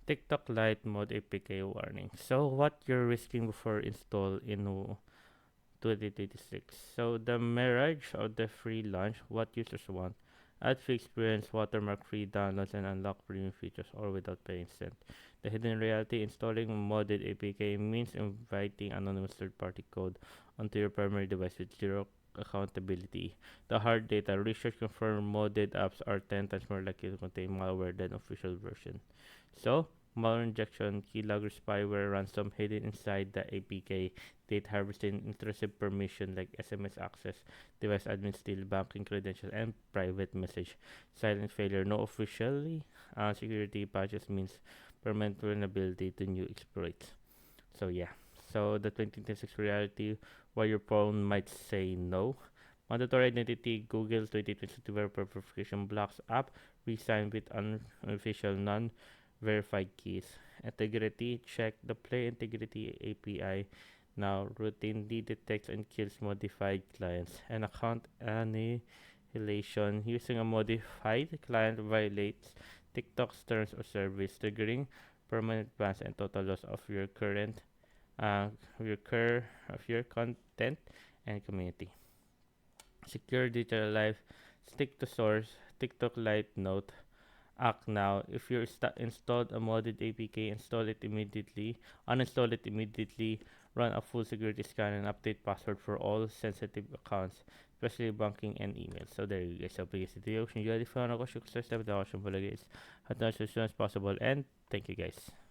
TikTok Lite mode APK warning. So what you're risking before install in 2026. So the mirage of the free launch, what users want. Ad-free experience, watermark-free downloads, and unlock premium features all without paying cent. The hidden reality, installing modded APK means inviting anonymous third-party code onto your primary device with zero accountability. The hard data, research confirmed modded apps are 10 times more likely to contain malware than official version. So, malware injection, keylogger spyware, ransom hidden inside the APK, data harvesting, intrusive permission like SMS access, device admin steal banking credentials, and private message. Silent failure, no officially security patches means permanent vulnerability to new exploits. So yeah, so the 2026 reality, why your phone might say no. Mandatory identity, Google 2022 developer verification blocks app, re-sign with unofficial non-verified keys. Integrity, check the Play Integrity API now routinely detects and kills modified clients. And account annihilation, using a modified client violates TikTok's terms of service, triggering permanent bans and total loss uh, of your content and community. Secure digital life, stick to source, TikTok Lite note, act now. If you installed a modded APK, install it immediately, uninstall it immediately, run a full security scan and update password for all sensitive accounts, especially banking and email. So there you guys. So please, video kung hindi found ako, share step the option palagi is as soon as possible, and thank you guys.